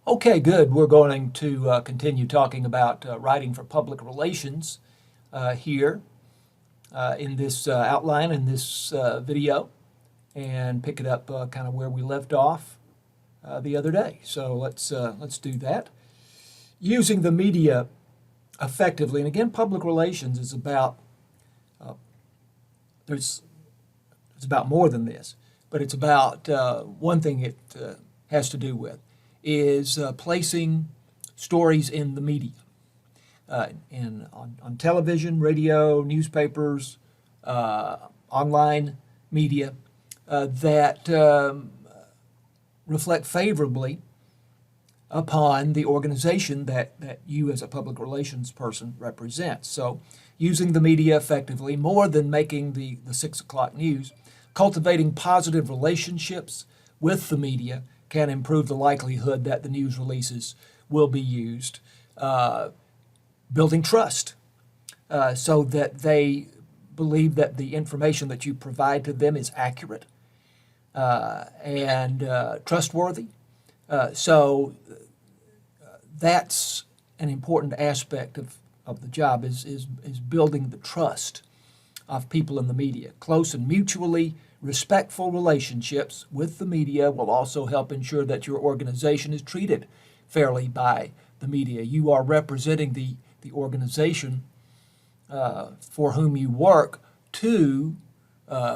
Okay, good. We're going to continue talking about writing for public relations here in this outline in this video, and pick it up kind of where we left off the other day. So let's do that. Using the media effectively, and again, public relations is about it's about more than this, but it's about one thing it has to do with is placing stories in the media, on television, radio, newspapers, online media that reflect favorably upon the organization that you as a public relations person represents. So using the media effectively, more than making the 6 o'clock news, cultivating positive relationships with the media can improve the likelihood that the news releases will be used. Building trust so that they believe that the information that you provide to them is accurate and trustworthy. So that's an important aspect of the job is building the trust of people in the media. Close and mutually respectful relationships with the media will also help ensure that your organization is treated fairly by the media. You are representing the organization for whom you work to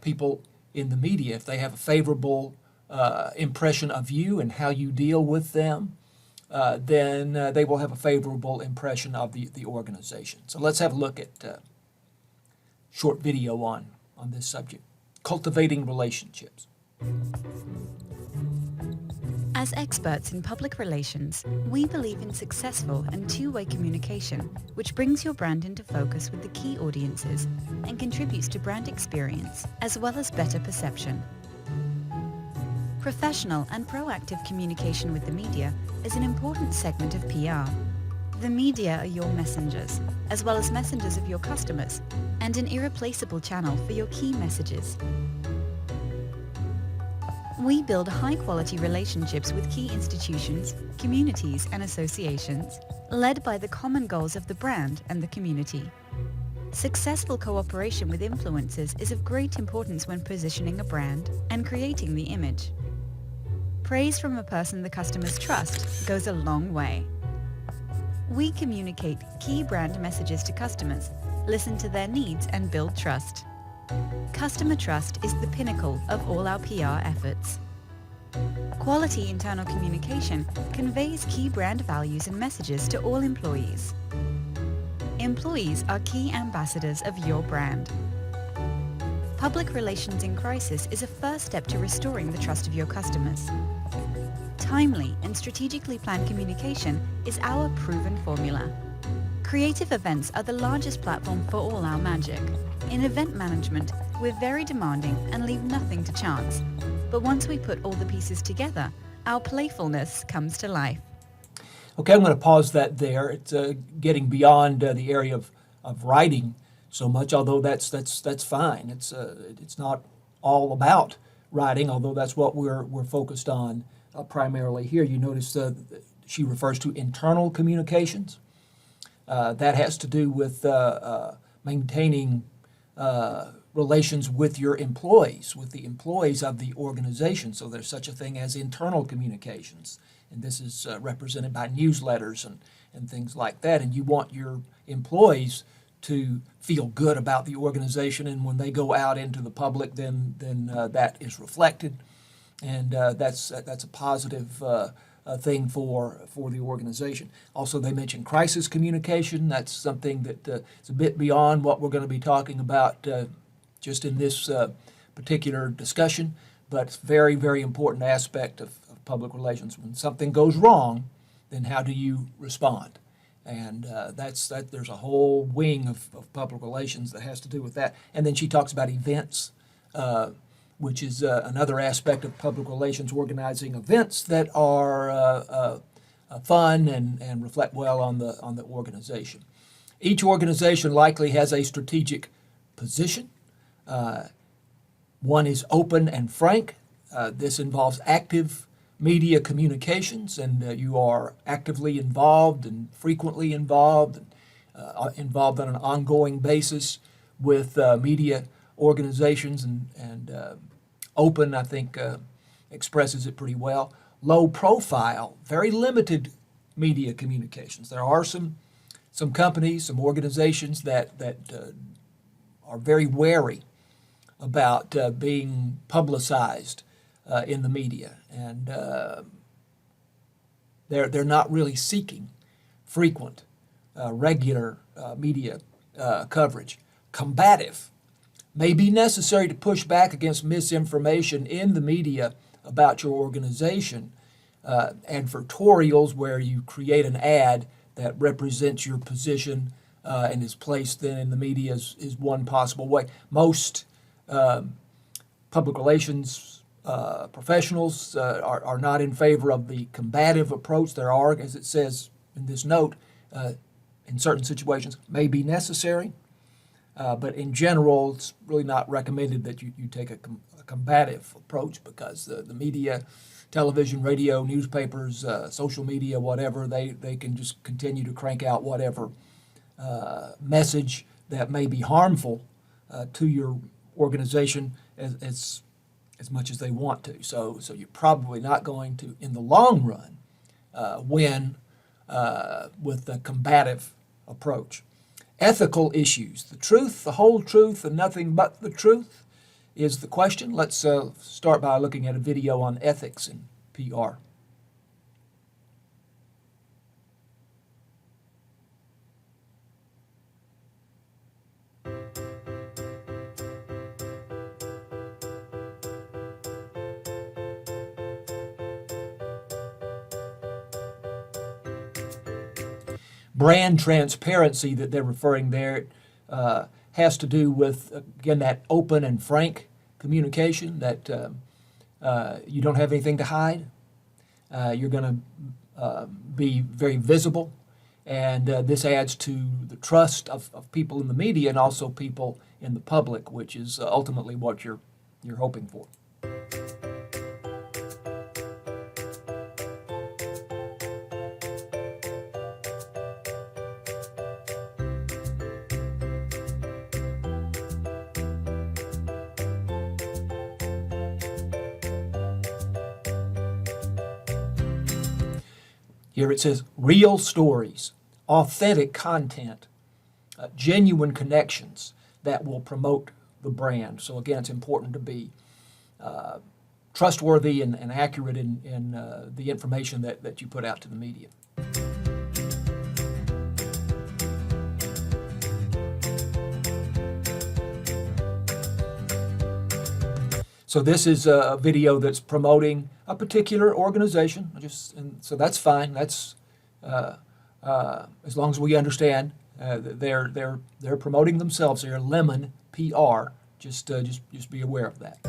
people in the media. If they have a favorable impression of you and how you deal with them, then they will have a favorable impression of the organization. So let's have a look at a short video on this subject. Cultivating relationships. As experts in public relations, we believe in successful and two-way communication, which brings your brand into focus with the key audiences and contributes to brand experience as well as better perception. Professional and proactive communication with the media is an important segment of PR. The media are your messengers, as well as messengers of your customers, and an irreplaceable channel for your key messages. We build high-quality relationships with key institutions, communities, and associations, led by the common goals of the brand and the community. Successful cooperation with influencers is of great importance when positioning a brand and creating the image. Praise from a person the customers trust goes a long way. We communicate key brand messages to customers, listen to their needs, and build trust. Customer trust is the pinnacle of all our PR efforts. Quality internal communication conveys key brand values and messages to all employees. Employees are key ambassadors of your brand. Public relations in crisis is a first step to restoring the trust of your customers. Timely and strategically planned communication is our proven formula. Creative events are the largest platform for all our magic. In event management, we're very demanding and leave nothing to chance. But once we put all the pieces together, our playfulness comes to life. Okay, I'm going to pause that there. It's getting beyond the area of writing so much, although that's fine. It's not all about writing, although that's what we're focused on primarily here. You notice she refers to internal communications. That has to do with maintaining relations with your employees, with the employees of the organization. So there's such a thing as internal communications. And this is represented by newsletters and things like that. And you want your employees to feel good about the organization. And when they go out into the public, then that is reflected. And that's a positive thing for the organization. Also, they mentioned crisis communication. That's something that is a bit beyond what we're going to be talking about just in this particular discussion, but it's a very, very important aspect of public relations. When something goes wrong, then how do you respond? And there's a whole wing of public relations that has to do with that. And then she talks about events, which is another aspect of public relations, organizing events that are fun and reflect well on the organization. Each organization likely has a strategic position. One is open and frank. This involves active media communications, and you are actively involved and frequently involved, and involved on an ongoing basis with media organizations, and open, I think, expresses it pretty well. Low profile, very limited media communications. There are some companies, some organizations that are very wary about being publicized in the media, and they're not really seeking frequent, regular media coverage. Combative, may be necessary to push back against misinformation in the media about your organization. Advertorials, where you create an ad that represents your position and is placed then in the media, is one possible way. Most public relations professionals are not in favor of the combative approach. There are, as it says in this note, in certain situations may be necessary, but in general, it's really not recommended that you take a combative approach, because the media, television, radio, newspapers, social media, whatever, they can just continue to crank out whatever message that may be harmful to your organization as much as they want to. So you're probably not going to, in the long run, win with the combative approach. Ethical issues. The truth, the whole truth, and nothing but the truth is the question. Let's start by looking at a video on ethics in PR. Brand transparency that they're referring there has to do with, again, that open and frank communication, that you don't have anything to hide. You're going to be very visible, and this adds to the trust of people in the media and also people in the public, which is ultimately what you're hoping for. Here it says real stories, authentic content, genuine connections that will promote the brand. So again, it's important to be trustworthy and accurate in the information that you put out to the media. So this is a video that's promoting a particular organization. So that's fine. That's as long as we understand they're promoting themselves. They're Lemon PR. Just be aware of that.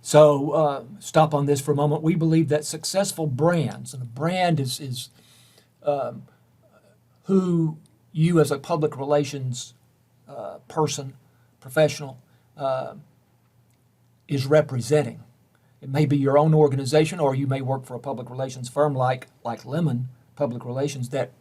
So stop on this for a moment. We believe that successful brands, and a brand is who you as a public relations person, professional, is representing. It may be your own organization, or you may work for a public relations firm like Lemon Public Relations that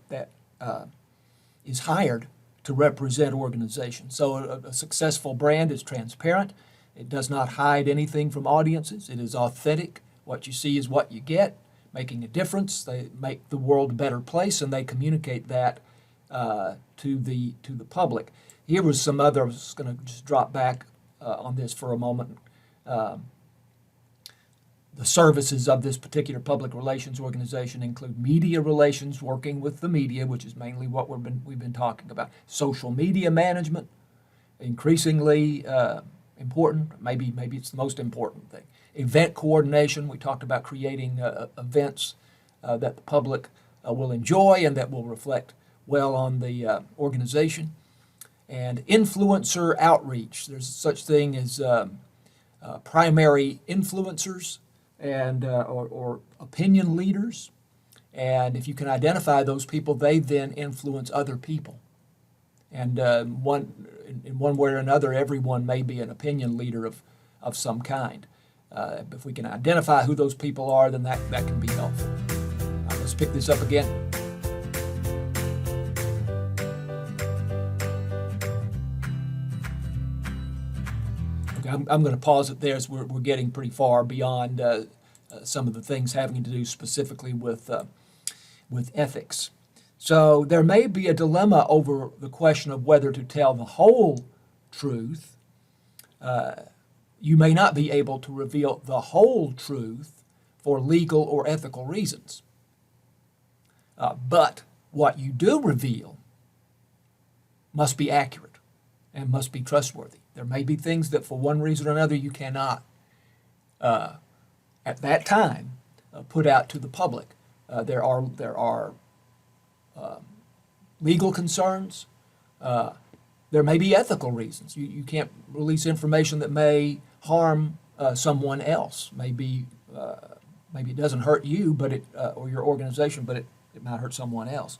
is hired to represent organizations. So a successful brand is transparent. It does not hide anything from audiences. It is authentic. What you see is what you get, making a difference. They make the world a better place, and they communicate that to the public. Here was some other. I was going to just drop back on this for a moment. The services of this particular public relations organization include media relations, working with the media, which is mainly what we've been talking about. Social media management, increasingly important. Maybe it's the most important thing. Event coordination. We talked about creating events that the public will enjoy and that will reflect well on the organization. And influencer outreach. There's such thing as primary influencers and or opinion leaders. And if you can identify those people, they then influence other people. And in one way or another, everyone may be an opinion leader of some kind. If we can identify who those people are, then that can be helpful. Let's pick this up again. Okay, I'm going to pause it there as we're getting pretty far beyond some of the things having to do specifically with ethics. So there may be a dilemma over the question of whether to tell the whole truth. You may not be able to reveal the whole truth for legal or ethical reasons. But what you do reveal must be accurate and must be trustworthy. There may be things that for one reason or another you cannot, at that time, put out to the public. There are legal concerns. There may be ethical reasons. You can't release information that may harm someone else. Maybe it doesn't hurt you, but or your organization, but it might hurt someone else.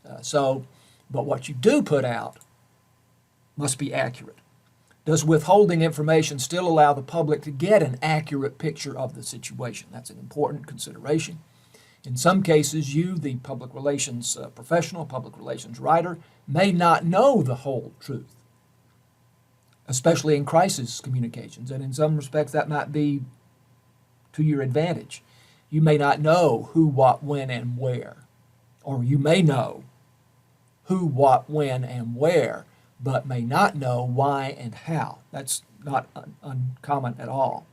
But what you do put out must be accurate. Does withholding information still allow the public to get an accurate picture of the situation? That's an important consideration. In some cases, you, the public relations professional, public relations writer, may not know the whole truth, especially in crisis communications. And in some respects, that might be to your advantage. You may not know who, what, when, and where. Or you may know who, what, when, and where, but may not know why and how. That's not uncommon at all.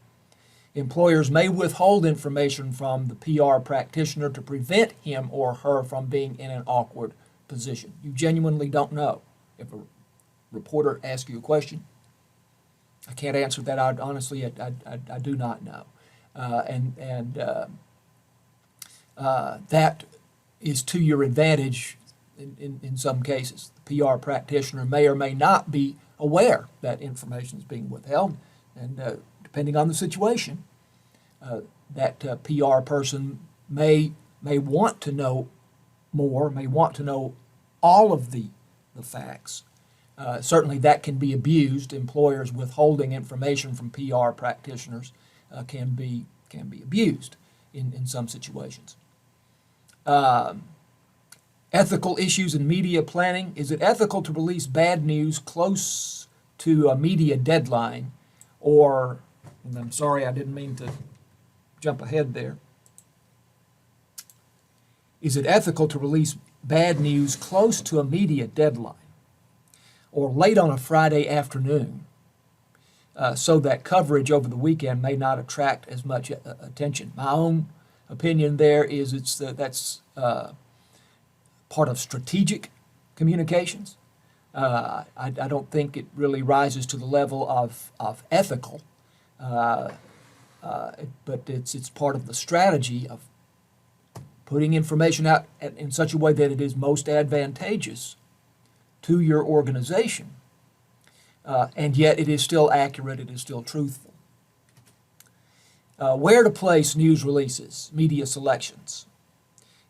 Employers may withhold information from the PR practitioner to prevent him or her from being in an awkward position. You genuinely don't know. If a reporter asks you a question, I can't answer that. Honestly, I do not know. That is to your advantage in some cases. The PR practitioner may or may not be aware that information is being withheld, and depending on the situation, that PR person may want to know more, may want to know all of the facts. Certainly that can be abused. Employers withholding information from PR practitioners can be abused in some situations. Ethical issues in media planning. Is it ethical to release bad news close to a media deadline? Or, and I'm sorry, I didn't mean to jump ahead there. Is it ethical to release bad news close to a media deadline or late on a Friday afternoon so that coverage over the weekend may not attract as much attention? My own opinion there is that's part of strategic communications. I don't think it really rises to the level of ethical, but it's part of the strategy of putting information out in such a way that it is most advantageous to your organization, and yet it is still accurate, it is still truthful. Where to place news releases, media selections.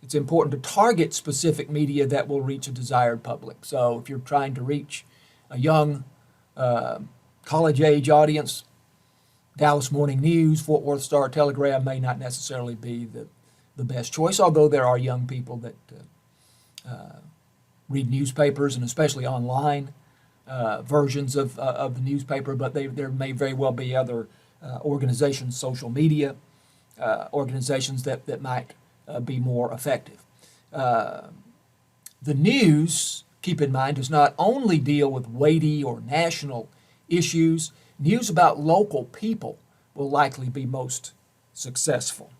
It's important to target specific media that will reach a desired public. So if you're trying to reach a young college-age audience, Dallas Morning News, Fort Worth Star-Telegram may not necessarily be the best choice, although there are young people that read newspapers, and especially online versions of the newspaper, but there may very well be other organizations, social media organizations that might be more effective. The news, keep in mind, does not only deal with weighty or national issues. News about local people will likely be most successful.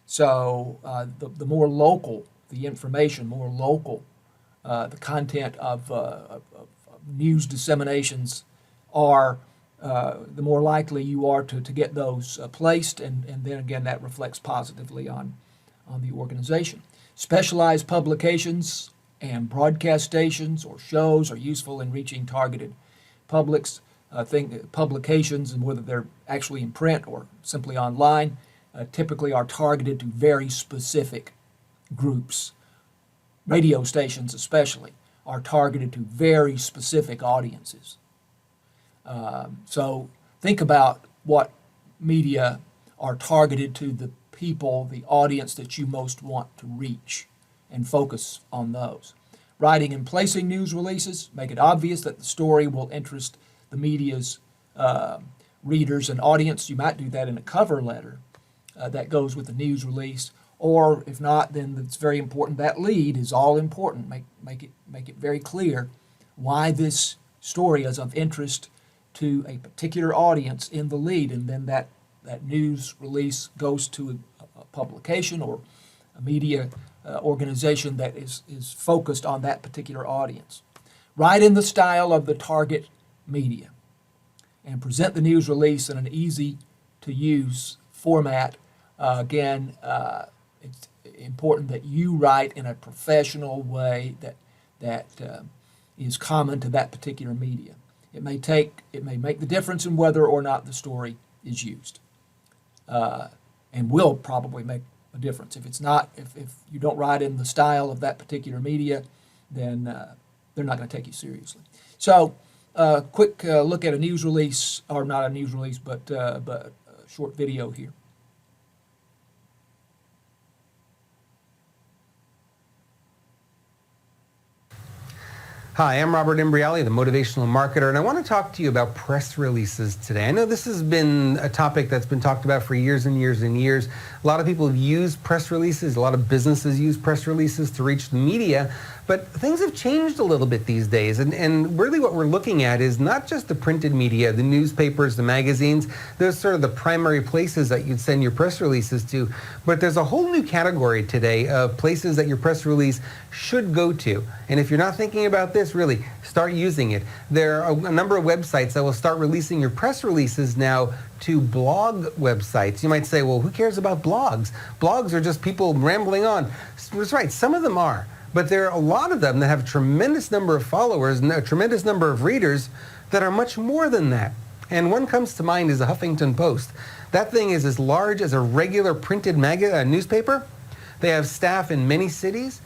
So the more local the information, more local the content of news disseminations are, the more likely you are to get those placed, and then again that reflects positively on the organization. Specialized publications and broadcast stations or shows are useful in reaching targeted publics. Publications, and whether they're actually in print or simply online, typically are targeted to very specific groups. Radio stations especially are targeted to very specific audiences. So think about what media are targeted to the people, the audience that you most want to reach, and focus on those. Writing and placing news releases, make it obvious that the story will interest the media's readers and audience. You might do that in a cover letter that goes with the news release, or if not, then it's very important. That lead is all important. Make it very clear why this story is of interest to a particular audience in the lead, and then that news release goes to a publication or a media organization that is focused on that particular audience. Write in the style of the target media and present the news release in an easy-to-use format. Again, it's important that you write in a professional way that is common to that particular media. It may make the difference in whether or not the story is used, and will probably make a difference. If it's not, if you don't write in the style of that particular media, then they're not going to take you seriously. So, quick look at a news release, or not a news release, but a short video here. Hi, I'm Robert Imbriali, the Motivational Marketer, and I want to talk to you about press releases today. I know this has been a topic that's been talked about for years and years and years. A lot of people have used press releases. A lot of businesses use press releases to reach the media, but things have changed a little bit these days, and really what we're looking at is not just the printed media, the newspapers, the magazines. Those are sort of the primary places that you'd send your press releases to, but there's a whole new category today of places that your press release should go to. And if you're not thinking about this, really start using it. There are a number of websites that will start releasing your press releases now to blog websites. You might say, well, who cares about blogs? Blogs are just people rambling on. That's right, some of them are, but there are a lot of them that have a tremendous number of followers and a tremendous number of readers that are much more than that. And one comes to mind is the Huffington Post. That thing is as large as a regular printed newspaper. They have staff in many cities,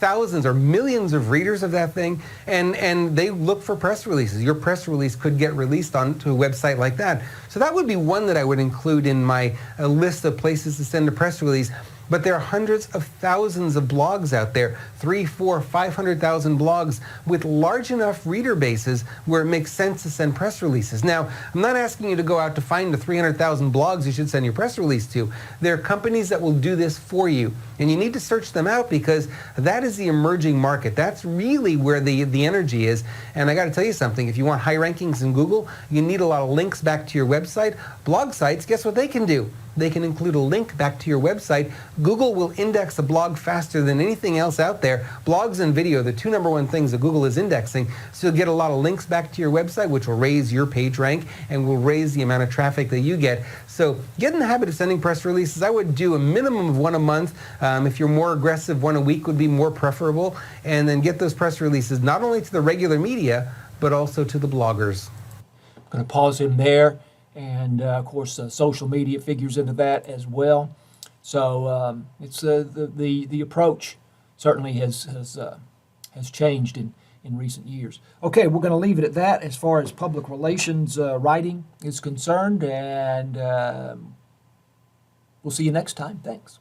thousands or millions of readers of that thing, and they look for press releases. Your press release could get released onto a website like that. So that would be one that I would include in my list of places to send a press release. But there are hundreds of thousands of blogs out there, 300,000, 400,000, 500,000 blogs with large enough reader bases where it makes sense to send press releases. Now, I'm not asking you to go out to find the 300,000 blogs you should send your press release to. There are companies that will do this for you, and you need to search them out because that is the emerging market. That's really where the energy is. And I got to tell you something, if you want high rankings in Google, you need a lot of links back to your website. Blog sites, guess what they can do? They can include a link back to your website. Google will index a blog faster than anything else out there. Blogs and video, the two number one things that Google is indexing. So you'll get a lot of links back to your website, which will raise your page rank and will raise the amount of traffic that you get. So get in the habit of sending press releases. I would do a minimum of one a month. If you're more aggressive, one a week would be more preferable. And then get those press releases not only to the regular media, but also to the bloggers. I'm going to pause him there. And of course, social media figures into that as well. So it's the approach certainly has changed in recent years. Okay, we're going to leave it at that as far as public relations writing is concerned, and we'll see you next time. Thanks.